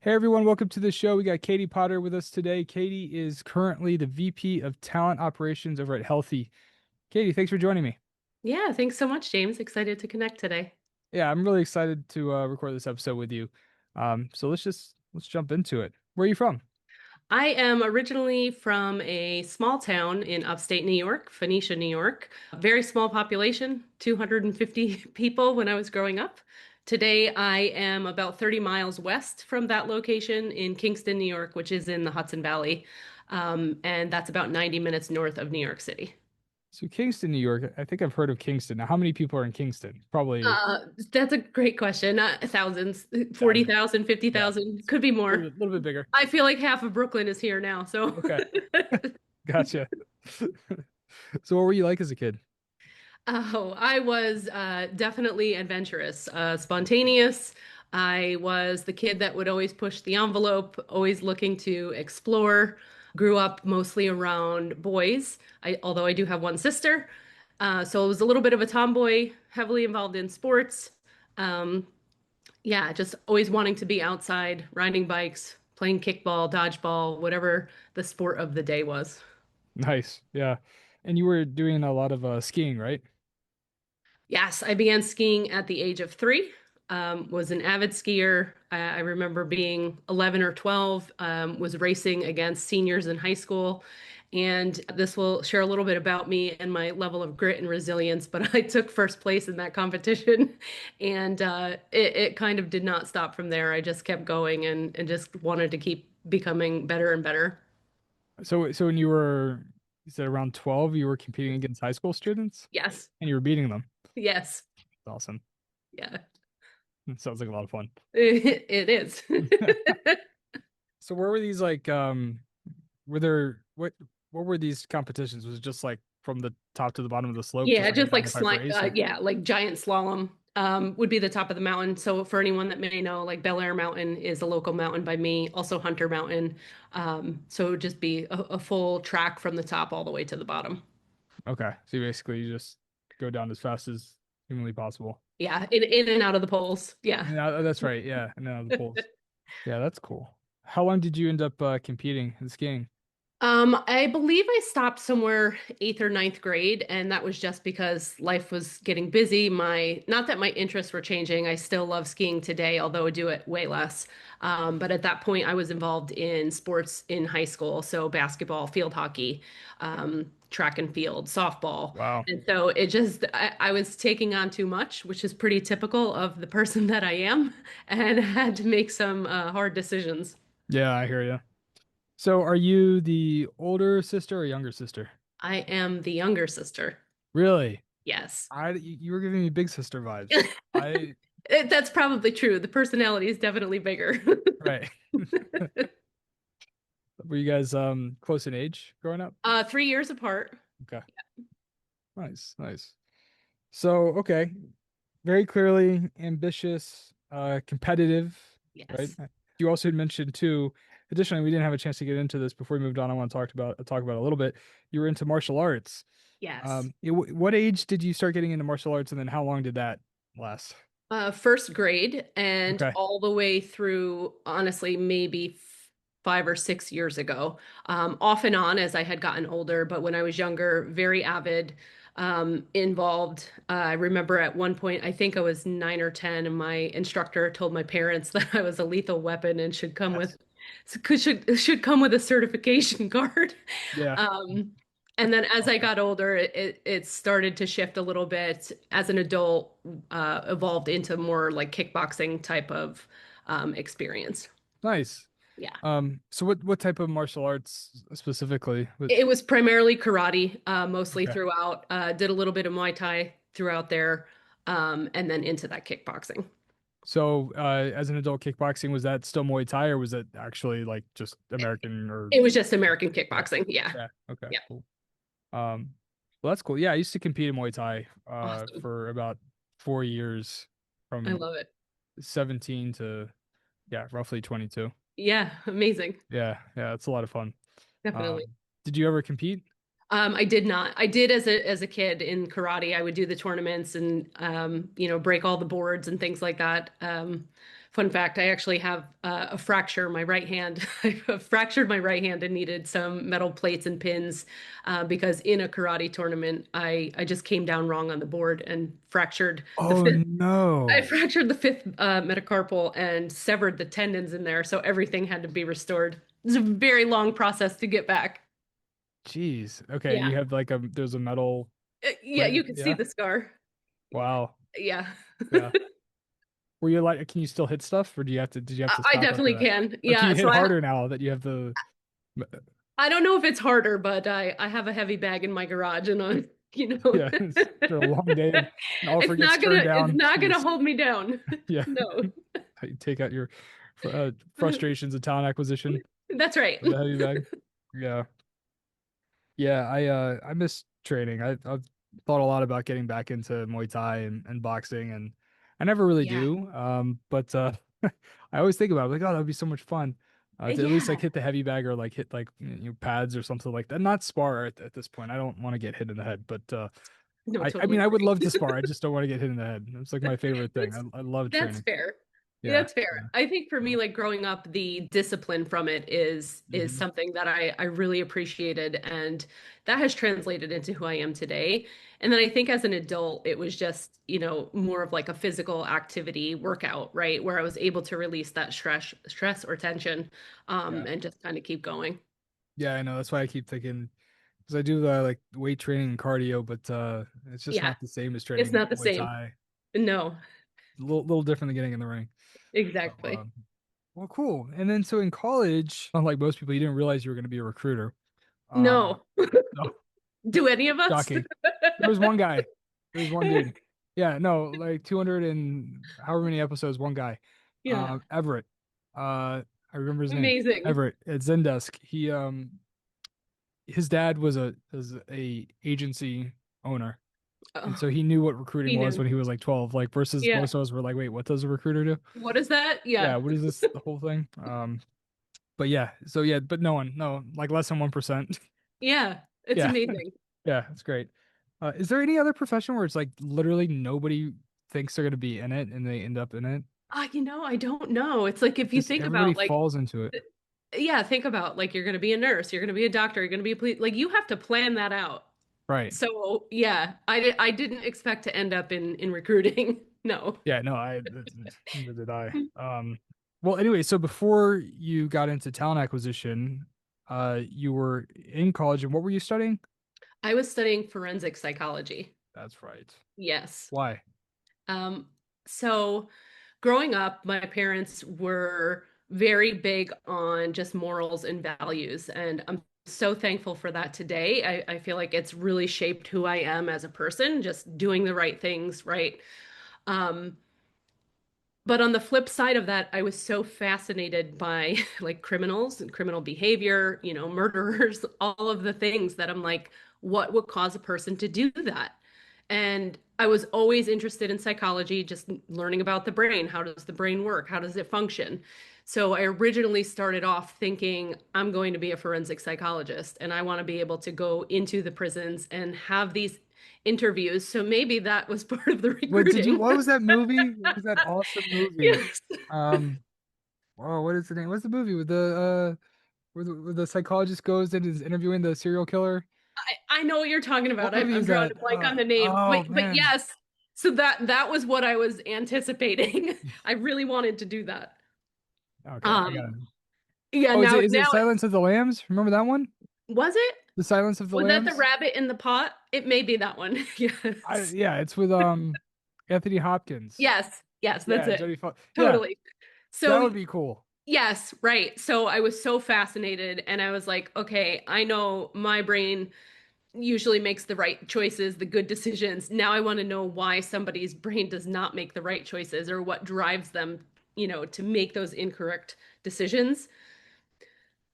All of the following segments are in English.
Hey everyone, welcome to the show. We got Katie Potter with us today. Katie is currently the VP of Talent Operations over at Healthie. Katie, thanks for joining me. Yeah, thanks so much, James. Excited to connect today. Yeah, I'm really excited to record this episode with you. So let's jump into it. Where are you from? I am originally from a small town in upstate New York, Phoenicia, New York. Very small population, 250 people when I was growing up. Today, I am about 30 miles west from that location in Kingston, New York, which is in the Hudson Valley. And that's about 90 minutes north of New York City. So Kingston, New York. I think I've heard of Kingston. Now, how many people are in Kingston? Probably That's a great question. Thousands, thousands. 40,000, fifty Yeah, thousand, it's could be a more. little bit bigger. I feel like half of Brooklyn is here now, so Okay, gotcha. So what were you like as a kid? Oh, I was definitely adventurous, spontaneous. I was the kid that would always push the envelope, always looking to explore. Grew up mostly around boys. Although I do have one sister, so I was a little bit of a tomboy, heavily involved in sports. Um, yeah, just always wanting to be outside, riding bikes, playing kickball, dodgeball, whatever the sport of the day was. Nice. Yeah. And you were doing a lot of skiing, right? Yes, I began skiing at the age of 3. Was an avid skier. I remember being 11 or 12, was racing against seniors in high school. And this will share a little bit about me and my level of grit and resilience, but I took first place in that competition. And it kind of did not stop from there. I just kept going and just wanted to keep becoming better and better. So when you said around 12, you were competing against high school students Yes, and you were beating them. yes, That's awesome. yeah, That sounds like a lot of fun. it is. So where were these like were there what were these competitions? Was it just like from the top to the bottom of the slope, just Yeah, like a just like nine pipe slime, race or yeah, like giant slalom would be the top of the mountain. So for anyone that may know, like Bel Air Mountain is a local mountain by me, also Hunter Mountain. So it would just be a full track from the top all the way to the bottom. okay. So you just go down as fast as humanly possible. Yeah, in and out of the poles. Yeah. Yeah, that's right. Yeah, and then on the poles. Yeah, that's cool. How long did you end up competing in skiing? I believe I stopped somewhere eighth or ninth grade, and that was just because life was getting busy. Not that my interests were changing. I still love skiing today, although I do it way less. But at that point, I was involved in sports in high school, so basketball, field hockey, track and field, softball. Wow. And so I was taking on too much, which is pretty typical of the person that I am, and had to make some hard decisions. Yeah, I hear you. So are you the older sister or younger sister? I am the younger sister. Really? Yes. You were giving me big sister vibes. I That's probably true. The personality is definitely bigger. right. Were you guys close in age growing up? 3 years apart. Okay. Nice, nice. So, okay. Very clearly ambitious, competitive, right? Yes. You also had mentioned too, additionally, we didn't have a chance to get into this before we moved on. I want to talk about it a little bit. You were into martial arts. Yes. What age did you start getting into martial arts, and then how long did that last? First grade and Okay. all the way through, honestly, maybe 5 or 6 years ago. Off and on as I had gotten older, but when I was younger, very avid, involved. I remember at one point, I think I was 9 or 10, and my instructor told my parents that I was a lethal weapon and Yes. should come with a certification card. Yeah. Um, and then as I Awesome. got older, it started to shift a little bit. As an adult, evolved into more like kickboxing type of experience. Nice. Yeah. So what type of martial arts specifically? It was primarily karate, mostly Okay. throughout. Did a little bit of Muay Thai throughout there, and then into that kickboxing. So, as an adult kickboxing, was that still Muay Thai or was it actually like just American or It was just American okay. kickboxing. Yeah. Yeah. Okay. Yeah. Cool. Well, that's cool. Yeah, I used to compete in Muay Thai Awesome. for about 4 years I from love it. 17 to yeah, roughly 22. Yeah. Amazing. Yeah, yeah, it's a lot of fun. Definitely. Um, did you ever compete? I did not. I did as a kid in karate. I would do the tournaments and break all the boards and things like that. Fun fact, I actually have a fracture in my right hand. I fractured my right hand and needed some metal plates and pins because in a karate tournament, I just came down wrong on the board and fractured the Oh fifth. I no. fractured the fifth metacarpal and severed the tendons in there, so everything had to be restored. It's a very long process to get back. Jeez. Okay, Yeah. you have like a there's a metal Yeah, plate. you can see Yeah. the scar. Wow. Yeah. Yeah. Were you like can you still hit stuff or do you have to did you have to I stop after definitely that? can. Or can Yeah, you so hit harder now that you have the I don't know if it's harder, but I have a heavy bag in my garage and yeah, it's after a long day and offer gets turned it's down. not gonna Jeez. hold me down. Yeah. No. How you take out your frustrations of talent acquisition That's right. with the heavy bag. Yeah. Yeah, I miss training. I've thought a lot about getting back into Muay Thai and boxing and I never really Yeah. do. But I always think about it, like, oh, that'd be so much fun. To at least like Yeah. hit the heavy bag or like hit like pads or something like that. Not spar at this point. I don't want to get hit in the head, but No, I totally mean I would agree. love to spar. I just don't want to get hit in the head. It's like my favorite thing. That's I love that's training. fair. Yeah. That's fair. Yeah. I think for me, So, like growing up, the discipline from it is mhm. something that I really appreciated, and that has translated into who I am today. And then I think as an adult, it was just, more of like a physical activity workout, right? Where I was able to release that stress or tension, Yeah. and just kind of keep going. Yeah, I know. That's why I keep thinking because I do like weight training and cardio, but it's just Yeah, not the same as it's training not the Muay same. Thai. No, Little different than getting in the ring. So, exactly. well, cool. And then so in college, unlike most people, you didn't realize you were going to be a recruiter. No. No, Do any of us? shocking. There was one guy. There was one dude. Yeah, no, like 200 and however many episodes, one guy. Yeah. Everett. I remember his name. Amazing. Everett at Zendesk. His dad was a agency owner. And Oh, so he knew what recruiting he was knew. when he was like 12, like versus Yeah. most of us were like, wait, what does a recruiter do? What is that? Yeah, Yeah. what is this the whole thing? But yeah, so yeah, but no, like less than 1%. Yeah. It's Yeah, amazing. yeah, it's great. Is there any other profession where it's like literally nobody thinks they're gonna be in it and they end up in it? I don't know. It's like if you Just think everybody about falls into it. yeah, think about like you're going to be a nurse, you're going to be a doctor, you're going to be a police, like you have to plan that out. Right. So, yeah, I didn't expect to end up in recruiting. No. Yeah, no, neither did I. Well, anyway, so before you got into talent acquisition, you were in college and what were you studying? I was studying forensic psychology. That's right. Yes. Why? Um, so growing up, my parents were very big on just morals and values, and I'm so thankful for that today. I feel like it's really shaped who I am as a person, just doing the right things, right? Um, but on the flip side of that, I was so fascinated by like criminals and criminal behavior, murderers, all of the things that I'm like, what would cause a person to do that? And I was always interested in psychology, just learning about the brain. How does the brain work? How does it function? So I originally started off thinking I'm going to be a forensic psychologist and I want to be able to go into the prisons and have these interviews. So maybe that was part of the recruiting. What was that movie? What was that awesome movie? Yes. Um, oh, what is the name? What's the movie with where the psychologist goes and is interviewing the serial killer? I know what you're talking What about. movie I'm is drawing that? a blank on the name. Oh But man. yes. So that was what I was anticipating. I really wanted to do that. Okay, I got Um, it. yeah, Oh, now is it now Silence of the Lambs? Remember that one? was it? The Silence of the Was that the Lambs? rabbit in the pot? It may be that one. Yes. Yeah, it's with Anthony Hopkins. Yes. Yes, that's Yeah, it. Jodie Foster. Yeah, Totally. that So would be cool. yes, right. So I was so fascinated and I was like, okay, I know my brain usually makes the right choices, the good decisions. Now I want to know why somebody's brain does not make the right choices or what drives them, to make those incorrect decisions.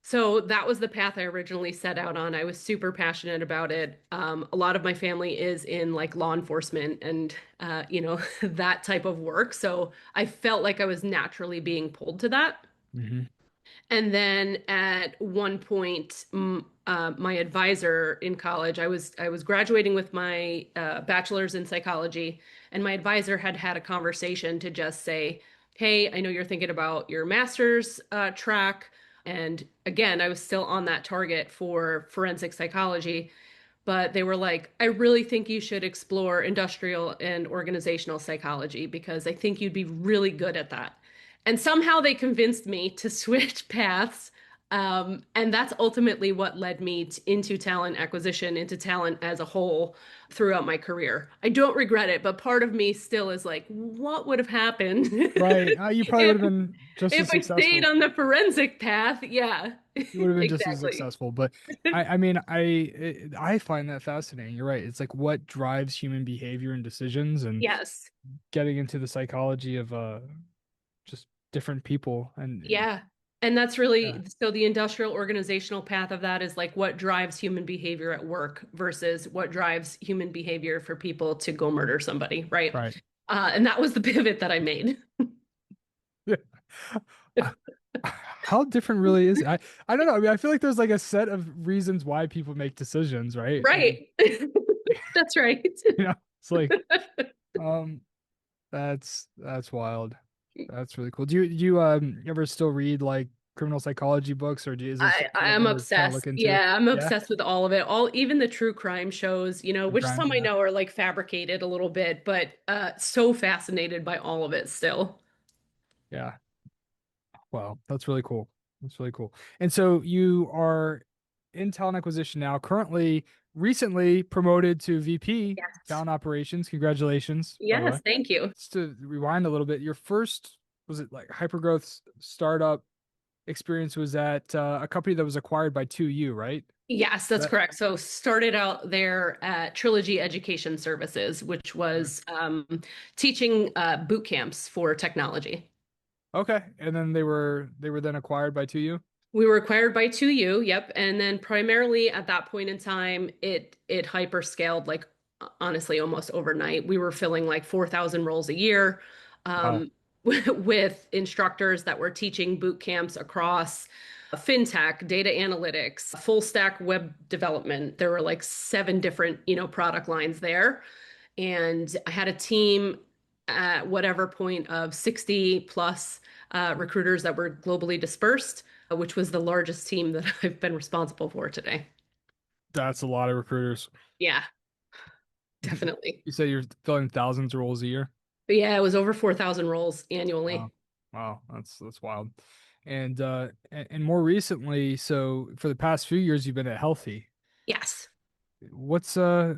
So that was the path I originally set out on. I was super passionate about it. A lot of my family is in like law enforcement and, that type of work. So I felt like I was naturally being pulled to that. Hmm. And then at one point, my advisor in college, I was graduating with my bachelor's in psychology, and my advisor had had a conversation to just say, hey, I know you're thinking about your master's track. And again, I was still on that target for forensic psychology. But they were like, I really think you should explore industrial and organizational psychology because I think you'd be really good at that. And somehow they convinced me to switch paths. And that's ultimately what led me into talent acquisition, into talent as a whole throughout my career. I don't regret it, but part of me still is like, what would have happened Right. You probably would if have been just as if I stayed successful. on the forensic path? Yeah, You would have been just as exactly. successful. But I mean, I find that fascinating. You're right. It's like what drives human behavior and decisions, and Yes. getting into the psychology of just different people. And Yeah. And that's yeah, really so the industrial organizational path of that is like what drives human behavior at work versus what drives human behavior for people to go murder somebody, right? right. And that was the pivot that I made. How different really is it? I don't know. I mean, I feel like there's like a set of reasons why people make decisions, right? And Right. That's right. it's like um that's wild. That's really cool. Do you ever still read like criminal psychology books, or is this I something you I'm ever kind of look obsessed. into? Yeah, I'm Yeah, obsessed with all of it. All even the true crime shows, true which crime. some I Yeah, know are like fabricated a little bit, but so fascinated by all of it still. yeah. Wow, that's really cool. That's really cool. And so you are in talent acquisition now, currently, recently promoted to VP Yes. talent operations. Congratulations, by the way. Yes, thank you. Just to rewind a little bit, your first, was it like hypergrowth startup experience was at a company that was acquired by 2U, right? Yes, that's That correct. So started out there at Trilogy Education Services, which was teaching boot camps for technology. okay. And then they were then acquired by 2U. We were acquired by 2U, yep. And then primarily at that point in time, it hyper scaled like honestly almost overnight. We were filling like 4,000 roles a year Wow. um, with instructors that were teaching boot camps across fintech, data analytics, full stack web development. There were like seven different, product lines there. And I had a team at whatever point of 60 plus recruiters that were globally dispersed, which was the largest team that I've been responsible for today. That's a lot of recruiters. Yeah, definitely. You said you're filling thousands of roles a year. But yeah, it was over 4,000 roles annually. Wow. Wow, that's wild. And more recently, so for the past few years you've been at Healthy. Yes. What's what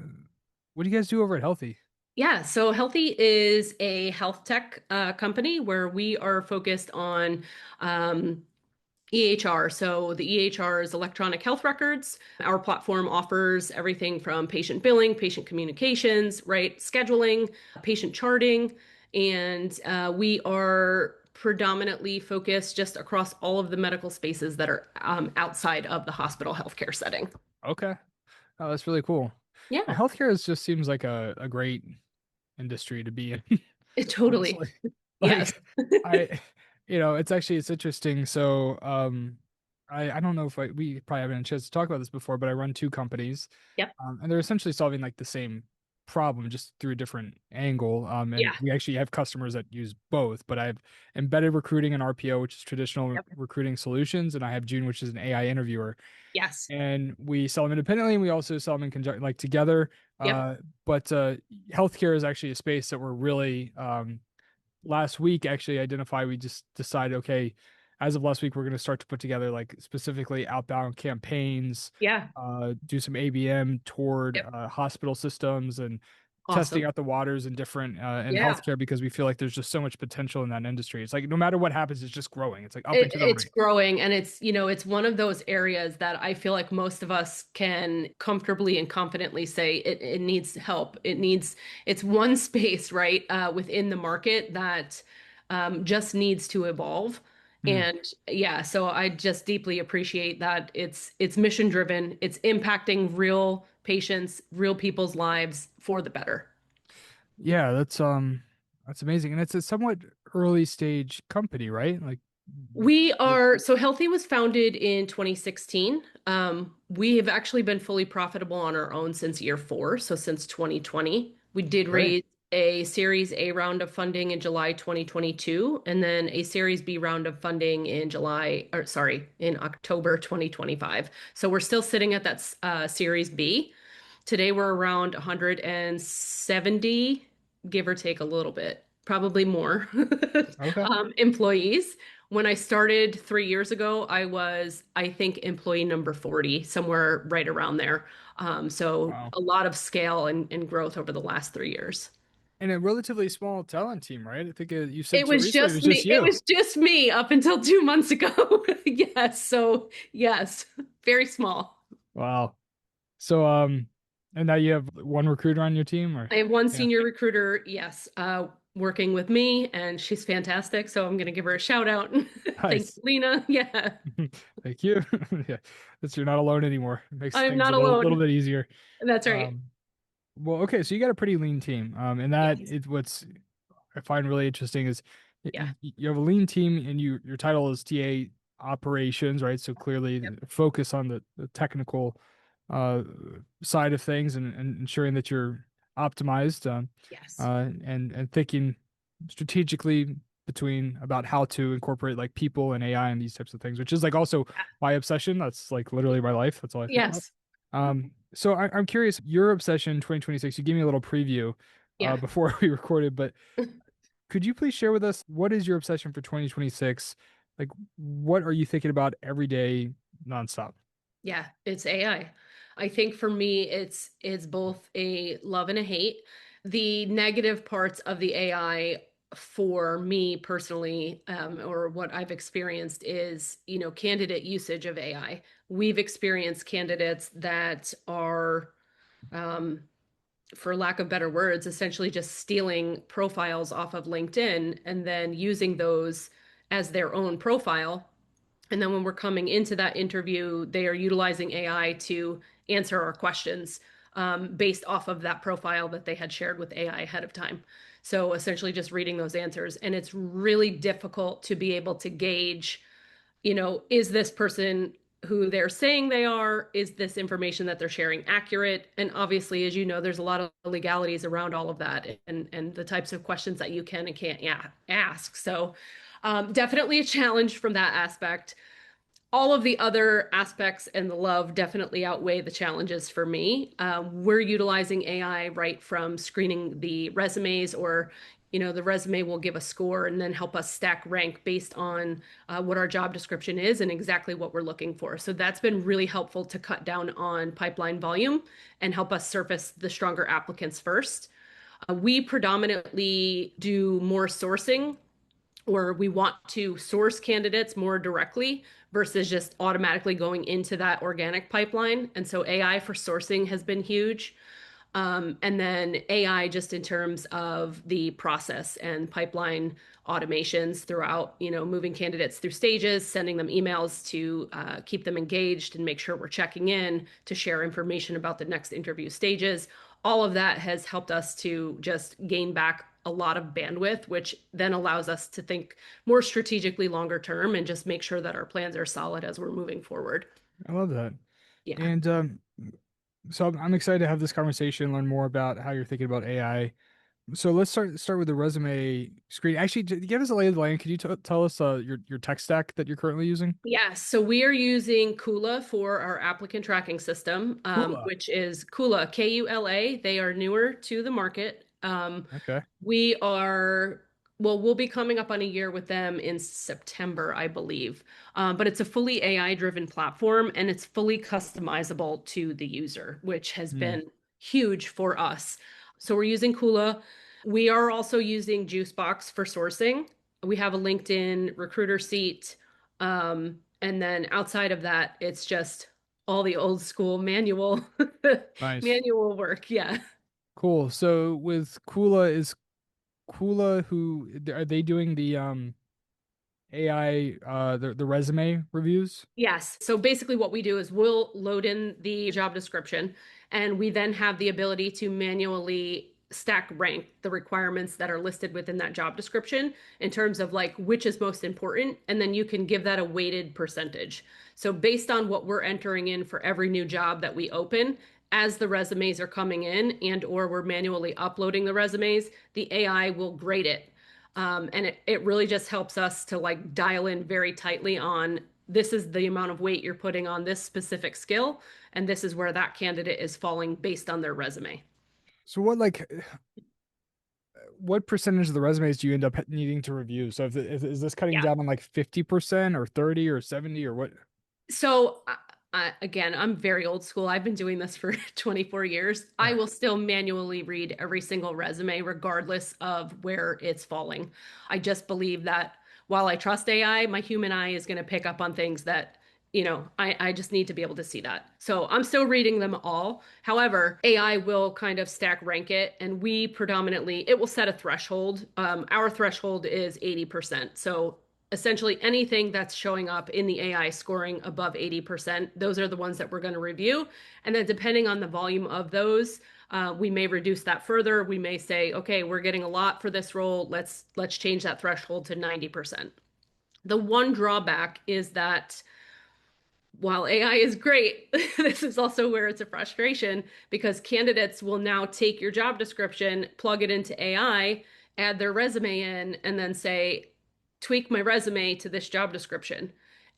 do you guys do over at Healthy? Yeah, so Healthy is a health tech company where we are focused on EHR. So the EHR is electronic health records. Our platform offers everything from patient billing, patient communications, right, scheduling, patient charting, and we are predominantly focused just across all of the medical spaces that are outside of the hospital healthcare setting. Okay. Oh, that's really cool. And Yeah, healthcare just seems like a great industry to be in, totally. honestly. Yes. Like I it's interesting. So I don't know if we probably haven't had a chance to talk about this before, but I run two companies. Yep. And they're essentially solving like the same problem just through a different angle. And Yeah. we actually have customers that use both, but I have embedded recruiting and RPO, which is traditional Yep. recruiting solutions, and I have June, which is an AI interviewer. Yes. And we sell them independently, and we also sell them in conjunction, like together. Yep. But healthcare is actually a space that we're really last week actually identified. We just decided, okay, as of last week, we're going to start to put together like specifically outbound campaigns, Yeah. do some ABM toward Yep. hospital systems and testing Awesome. out the waters in different in Yeah. healthcare, because we feel like there's just so much potential in that industry. It's like no matter what happens, it's just growing. It's like up and to the It's right. growing and it's one of those areas that I feel like most of us can comfortably and confidently say it needs help. It's one space, right, within the market that just needs to evolve. Hmm. And yeah, so I just deeply appreciate that it's mission driven, it's impacting real patients, real people's lives for the better. Yeah, that's amazing. And it's a somewhat early stage company, right? Like We you're are so Healthy was founded in 2016. We have actually been fully profitable on our own since year four, so since 2020. We did great. raise a Series A round of funding in July 2022, and then a Series B round of funding in in October 2025. So we're still sitting at that Series B. Today we're around 170, give or take a little bit, probably more, Okay. employees. When I started 3 years ago, I was, I think, employee number 40, somewhere right around there. So Wow. a lot of scale and growth over the last 3 years. And a relatively small talent team, right? I think you said It so was recently it just was just me. It you. was just me up until 2 months ago. Yes. So yes, very small. Wow. So and now you have one recruiter on your team, or I have one yeah. senior recruiter, yes, working with me, and she's fantastic. So I'm going to give her a shout out. Thank you, Nice. Lena. Yeah, Thank you. Yeah. That's you're not alone anymore. It makes I'm things a not little alone. bit easier. That's right. Um well, okay, so you got a pretty lean team. And that Yes. is what's I find really interesting is Yeah. you have a lean team and your title is TA operations, right? So clearly Yep. focus on the technical uh, side of things and ensuring that you're optimized Yes. and thinking strategically between about how to incorporate like people and AI and these types of things, which is like also my obsession. That's like literally my life. That's all I think about. Yes. So I'm curious, your obsession 2026, you gave me a little preview Yeah. before we recorded, but could you please share with us what is your obsession for 2026? Like, what are you thinking about every day, nonstop? Yeah, it's AI. I think for me, it's both a love and a hate. The negative parts of the AI for me personally, or what I've experienced is, candidate usage of AI. We've experienced candidates that are, um, for lack of better words, essentially just stealing profiles off of LinkedIn and then using those as their own profile, and then when we're coming into that interview, they are utilizing AI to answer our questions based off of that profile that they had shared with AI ahead of time. So essentially just reading those answers. And it's really difficult to be able to gauge, is this person who they're saying they are? Is this information that they're sharing accurate? And obviously, as you know, there's a lot of legalities around all of that and the types of questions that you can and can't ask. So definitely a challenge from that aspect. All of the other aspects and the love definitely outweigh the challenges for me. We're utilizing AI right from screening the resumes, or the resume will give a score and then help us stack rank based on what our job description is and exactly what we're looking for. So that's been really helpful to cut down on pipeline volume and help us surface the stronger applicants first. We predominantly do more sourcing, or we want to source candidates more directly versus just automatically going into that organic pipeline. And so AI for sourcing has been huge. And then AI just in terms of the process and pipeline automations throughout, moving candidates through stages, sending them emails to keep them engaged and make sure we're checking in to share information about the next interview stages. All of that has helped us to just gain back a lot of bandwidth, which then allows us to think more strategically longer term and just make sure that our plans are solid as we're moving forward. I love that. Yeah. And so I'm excited to have this conversation, learn more about how you're thinking about AI. So let's start with the resume screen. Actually, give us a lay of the land. Could you tell us your tech stack that you're currently using? Yes, so we are using Kula for our applicant tracking system, Cool. which is Kula, Kula. They are newer to the market. Okay. We are, well, we'll be coming up on a year with them in September, I believe. But it's a fully AI-driven platform and it's fully customizable to the user, which has Hmm. been huge for us. So we're using Kula. We are also using Juicebox for sourcing. We have a LinkedIn recruiter seat. And then outside of that, it's just all the old school manual Nice. manual work. Yeah. Cool. So with Kula, is Kula who are they doing the AI the resume reviews? Yes. So basically, what we do is we'll load in the job description, and we then have the ability to manually stack rank the requirements that are listed within that job description in terms of like which is most important. And then you can give that a weighted percentage. So based on what we're entering in for every new job that we open, as the resumes are coming in and or we're manually uploading the resumes, the AI will grade it. And it really just helps us to like dial in very tightly on this is the amount of weight you're putting on this specific skill, and this is where that candidate is falling based on their resume. So what percentage of the resumes do you end up needing to review? So if is this cutting Yeah. down on like 50% or 30 or 70 or what? So again, I'm very old school. I've been doing this for 24 years. I will still manually read every single resume, regardless of where it's falling. I just believe that while I trust AI, my human eye is going to pick up on things that, I just need to be able to see that. So I'm still reading them all. However, AI will kind of stack rank it, and we predominantly, it will set a threshold. Our threshold is 80%. So essentially anything that's showing up in the AI scoring above 80%, those are the ones that we're going to review. And then depending on the volume of those, we may reduce that further. We may say, okay, we're getting a lot for this role. Let's change that threshold to 90%. The one drawback is that while AI is great, this is also where it's a frustration because candidates will now take your job description, plug it into AI, add their resume in, and then say, tweak my resume to this job description.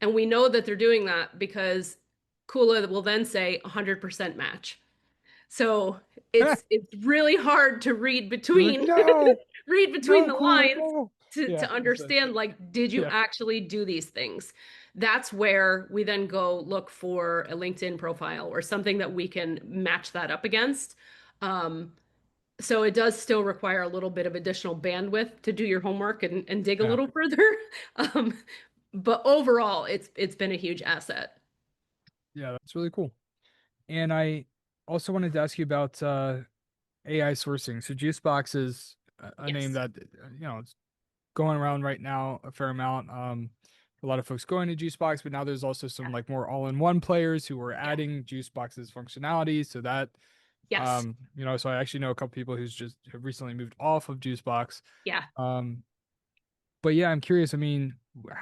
And we know that they're doing that because Kula will then say 100% match. So it's really hard to read You're like, between no, read between no, the cool, lines no. Yeah, to understand like did you yeah, actually do these things? That's where we then go look for a LinkedIn profile or something that we can match that up against. Um, so it does still require a little bit of additional bandwidth to do your homework and dig a yeah, little further. Um, but overall, it's been a huge asset. yeah. That's really cool. And I also wanted to ask you about AI sourcing. So Juicebox is a name Yes. that it's going around right now a fair amount. A lot of folks going to Juicebox, but now there's also some Yeah. like more all-in-one players who are Yeah. adding Juicebox's functionality. So that, Yes. so I actually know a couple people who's just have recently moved off of Juicebox. Yeah. Um, but yeah, I'm curious. I mean,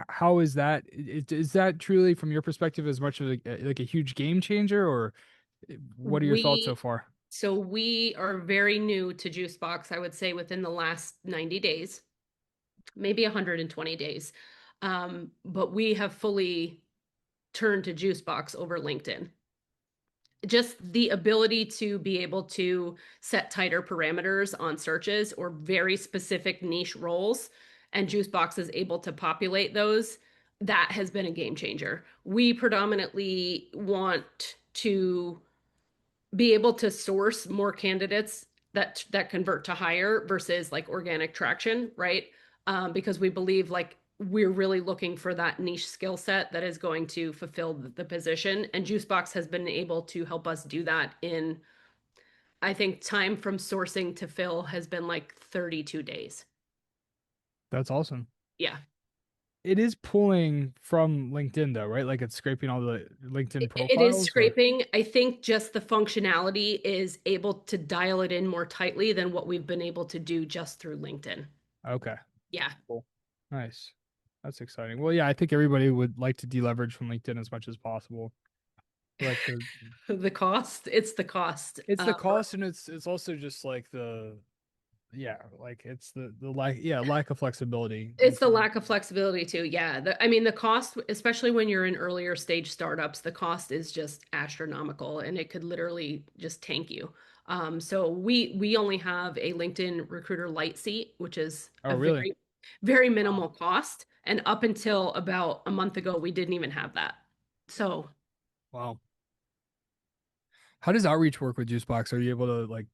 how is that? Is that truly, from your perspective, as much of like a huge game changer, or what are your thoughts so We far? we are very new to Juicebox, I would say within the last 90 days, maybe 120 days. But we have fully turned to Juicebox over LinkedIn. Just the ability to be able to set tighter parameters on searches or very specific niche roles, and Juicebox is able to populate those, that has been a game changer. We predominantly want to be able to source more candidates that convert to hire versus like organic traction, right? Because we believe like we're really looking for that niche skill set that is going to fulfill the position, and Juicebox has been able to help us do that in, I think, time from sourcing to fill has been like 32 days. That's awesome. Yeah. It is pulling from LinkedIn though, right? Like it's scraping all the LinkedIn It is profiles or scraping. I think just the functionality is able to dial it in more tightly than what we've been able to do just through LinkedIn. okay. Yeah. Cool. Nice. That's exciting. Well, yeah, I think everybody would like to deleverage from LinkedIn as much as possible. Like The cost, it's the cost. it's the cost and it's also just like like it's the lack of flexibility in It's the terms lack of flexibility too. Yeah. I mean, the cost, especially when you're in earlier stage startups, the cost is just astronomical and it could literally just tank you. So we only have a LinkedIn Recruiter Lite seat, which is oh a really? very Wow. minimal cost. And up until about a month ago, we didn't even have that. So Wow. How does outreach work with Juicebox? Are you able to like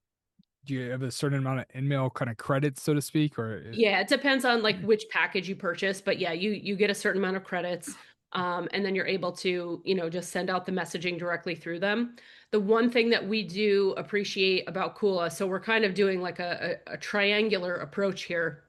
do you have a certain amount of email kind of credits, so to speak, or yeah, it depends on like which package you purchase, but yeah, you get a certain amount of credits, and then you're able to, just send out the messaging directly through them. The one thing that we do appreciate about Kula, so we're kind of doing like a triangular approach here.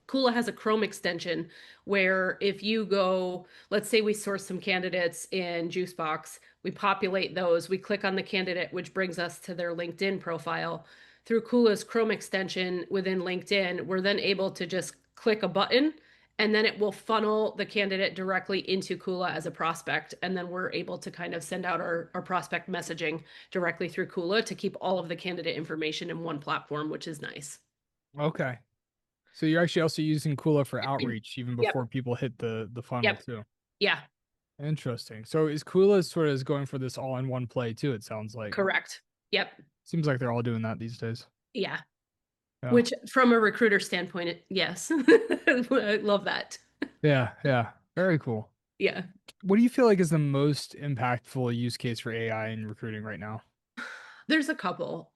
Kula has a Chrome extension where if you go, let's say we source some candidates in Juicebox, we populate those, we click on the candidate, which brings us to their LinkedIn profile. Through Kula's Chrome extension within LinkedIn, we're then able to just click a button and then it will funnel the candidate directly into Kula as a prospect. And then we're able to kind of send out our prospect messaging directly through Kula to keep all of the candidate information in one platform, which is nice. Okay. So you're actually also using Kula for outreach even Yep. before people hit the funnel Yep. too. Yeah. Interesting. So is Kula sort of is going for this all-in-one play too, it sounds like. Correct. Yep. Seems like they're all doing that these days. Yeah. Yeah. Which, from a recruiter standpoint, yes. I love that. Yeah, yeah. Very cool. Yeah. What do you feel like is the most impactful use case for AI in recruiting right now? There's a couple.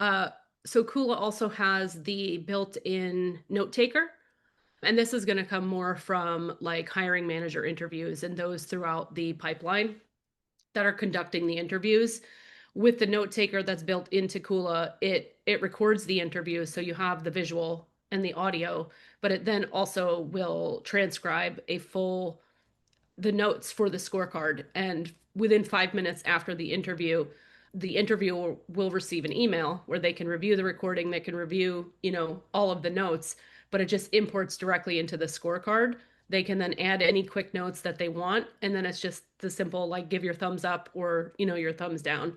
So Kula also has the built-in note taker. And this is going to come more from like hiring manager interviews and those throughout the pipeline that are conducting the interviews. With the note taker that's built into Kula, it records the interview, so you have the visual and the audio, but it then also will transcribe a full the notes for the scorecard. And within 5 minutes after the interviewer will receive an email where they can review the recording, they can review, all of the notes, but it just imports directly into the scorecard. They can then add any quick notes that they want. And then it's just the simple, like, give your thumbs up or, your thumbs down.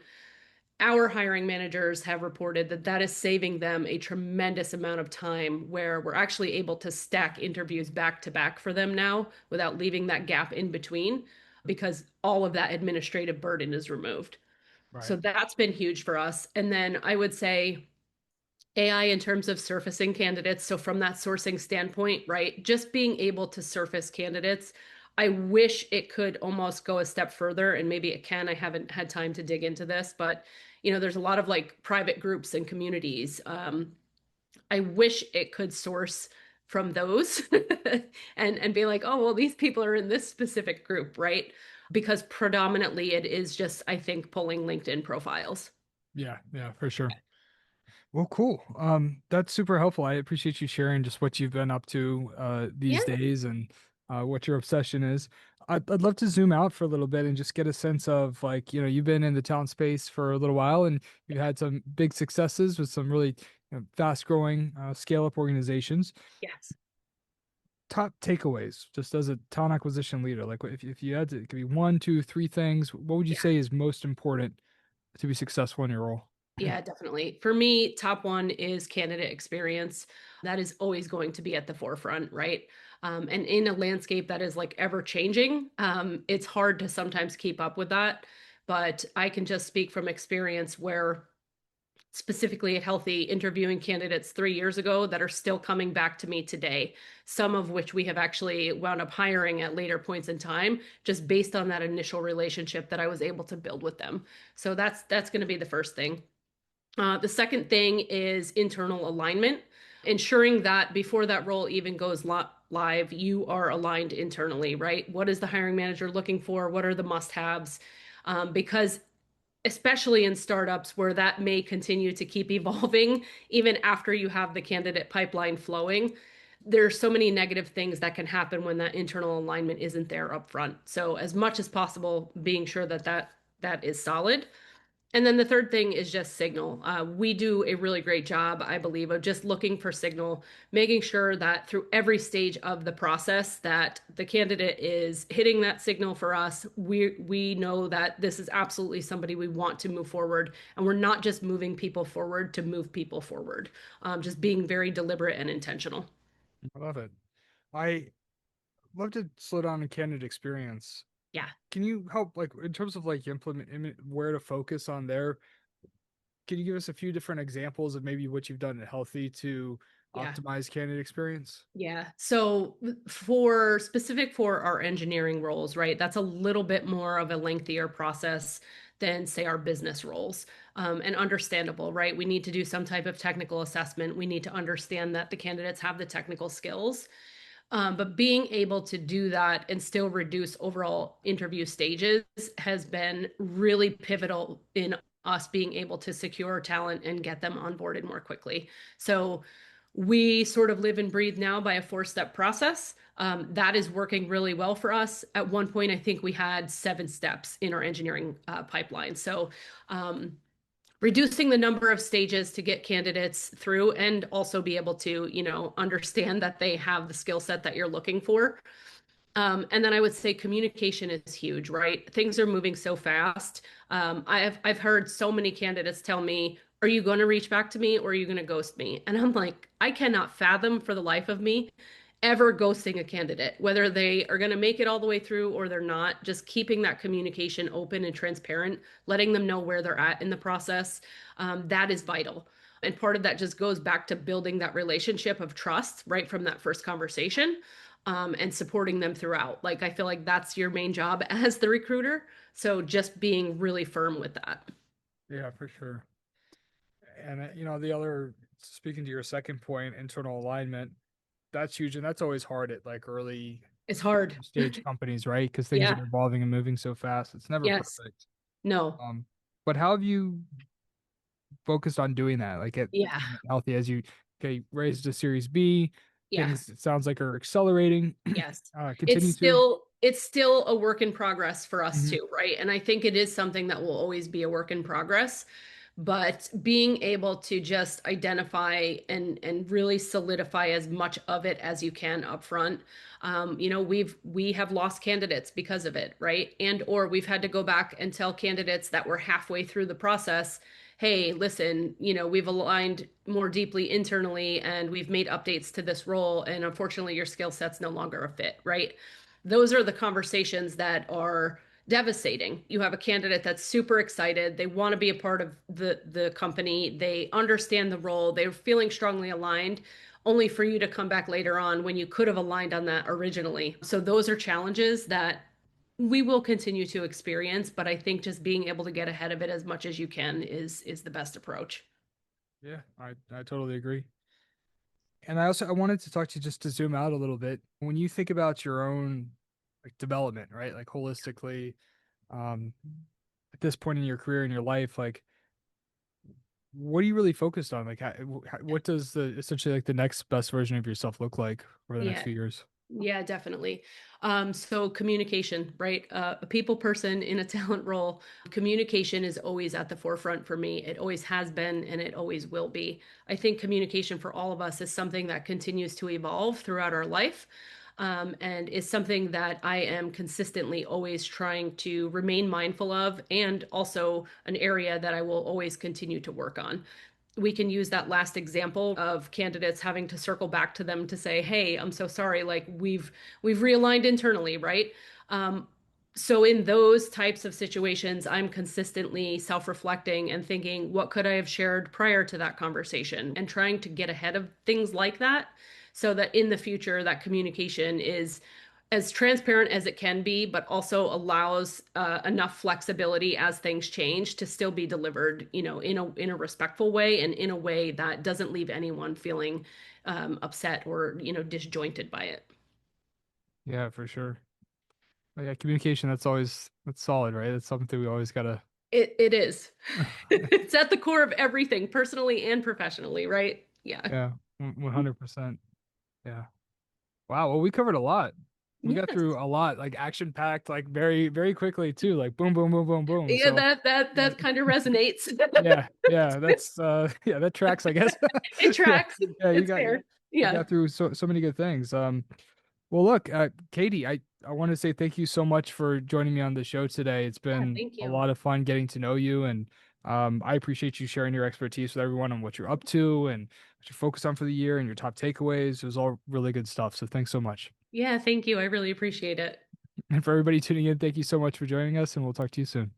Our hiring managers have reported that that is saving them a tremendous amount of time where we're actually able to stack interviews back to back for them now without leaving that gap in between because all of that administrative burden is removed. So Right. that's been huge for us. And then I would say AI in terms of surfacing candidates. So from that sourcing standpoint, right, just being able to surface candidates. I wish it could almost go a step further, and maybe it can. I haven't had time to dig into this, but there's a lot of like private groups and communities. I wish it could source from those and be like, oh, well, these people are in this specific group, right? Because predominantly it is just, I think, pulling LinkedIn profiles. Yeah, yeah, for sure. Well, cool. That's super helpful. I appreciate you sharing just what you've been up to Yeah. these days and what your obsession is. I'd love to zoom out for a little bit and just get a sense of like, you've been in the talent space for a little while and you've had some big successes with some really fast growing scale up organizations. Yes. Top takeaways, just as a talent acquisition leader, like if you had to, it could be one, two, three things, what would you Yeah. say is most important to be successful in your role? Yeah, definitely. For me, top one is candidate experience. That is always going to be at the forefront, right? And in a landscape that is like ever changing, it's hard to sometimes keep up with that. But I can just speak from experience where, specifically at Healthie, interviewing candidates 3 years ago that are still coming back to me today, some of which we have actually wound up hiring at later points in time, just based on that initial relationship that I was able to build with them. So that's going to be the first thing. The second thing is internal alignment, ensuring that before that role even goes live, you are aligned internally, right? What is the hiring manager looking for? What are the must-haves? Because especially in startups where that may continue to keep evolving, even after you have the candidate pipeline flowing, there's so many negative things that can happen when that internal alignment isn't there up front. So as much as possible, being sure that that is solid. And then the third thing is just signal. We do a really great job, I believe, of just looking for signal, making sure that through every stage of the process that the candidate is hitting that signal for us. We know that this is absolutely somebody we want to move forward, and we're not just moving people forward to move people forward. Just being very deliberate and intentional. I love it. I love to slow down a candidate experience. Yeah, Can you help, like, in terms of like where to focus on there? Can you give us a few different examples of maybe what you've done at Healthy to yeah. optimize candidate experience? Yeah. So for our engineering roles, right, that's a little bit more of a lengthier process than say our business roles. And understandable, right? We need to do some type of technical assessment. We need to understand that the candidates have the technical skills. But being able to do that and still reduce overall interview stages has been really pivotal in us being able to secure talent and get them onboarded more quickly. So we sort of live and breathe now by a four-step process. That is working really well for us. At one point, I think we had 7 steps in our engineering pipeline. So reducing the number of stages to get candidates through and also be able to, understand that they have the skill set that you're looking for. And then I would say communication is huge, right? Things are moving so fast. I've heard so many candidates tell me, "Are you going to reach back to me or are you going to ghost me?" And I'm like, I cannot fathom for the life of me ever ghosting a candidate, whether they are going to make it all the way through or they're not. Just keeping that communication open and transparent, letting them know where they're at in the process, that is vital. And part of that just goes back to building that relationship of trust right from that first conversation, and supporting them throughout. Like, I feel like that's your main job as the recruiter. So just being really firm with that. Yeah, for sure. And the other, speaking to your second point, internal alignment, that's huge, and that's always hard at like early It's hard. stage companies, right? Because things Yeah. are evolving and moving so fast. It's never Yes. perfect. No. Um, but how have you focused on doing that? Like at Yeah. Healthy, as you raised a Series B, Yeah. things it sounds like are accelerating. Yes. It's Continue to. still it's still a work in progress for us Mhm. too, right? And I think it is something that will always be a work in progress. But being able to just identify and really solidify as much of it as you can up front. We have lost candidates because of it, right? And or we've had to go back and tell candidates that were halfway through the process, hey, listen, we've aligned more deeply internally and we've made updates to this role, and unfortunately your skill set's no longer a fit, right? Those are the conversations that are devastating. You have a candidate that's super excited. They want to be a part of the company. They understand the role. They're feeling strongly aligned, only for you to come back later on when you could have aligned on that originally. So those are challenges that we will continue to experience, but I think just being able to get ahead of it as much as you can is the best approach. Yeah, I totally agree. And I wanted to talk to you just to zoom out a little bit. When you think about your own like development, right? Like holistically, um, at this point in your career in your life, like what are you really focused on? Like, what does the essentially like the next best version of yourself look like over the next Yeah. few years? Yeah, definitely. So communication, right? A people person in a talent role, communication is always at the forefront for me. It always has been and it always will be. I think communication for all of us is something that continues to evolve throughout our life. And is something that I am consistently always trying to remain mindful of, and also an area that I will always continue to work on. We can use that last example of candidates having to circle back to them to say, "Hey, I'm so sorry, like we've realigned internally," right? um, so in those types of situations, I'm consistently self-reflecting and thinking, what could I have shared prior to that conversation, and trying to get ahead of things like that, so that in the future that communication is as transparent as it can be, but also allows enough flexibility as things change to still be delivered, in a respectful way, and in a way that doesn't leave anyone feeling upset or disjointed by it. Yeah, for sure. Yeah, communication, that's solid, right? That's something we always gotta. It is. It's at the core of everything, personally and professionally, right? Yeah. Yeah, 100%. Yeah. Wow. Well, we covered a lot. We got Yes. through a lot, like action packed, like very, very quickly too, like boom, boom, boom, boom, boom. Yeah, So that yeah, kind of resonates. yeah, that's yeah, that tracks, I guess. It Yeah, tracks. yeah, It's fair. you Yeah. got through so many good things. Well, look, Katie, I want to say thank you so much for joining me on the show today. It's Yeah, been thank a you. lot of fun getting to know you, and I appreciate you sharing your expertise with everyone on what you're up to and what you focus on for the year and your top takeaways. It was all really good stuff. So thanks so much. Yeah, thank you. I really appreciate it. And for everybody tuning in, thank you so much for joining us, and we'll talk to you soon.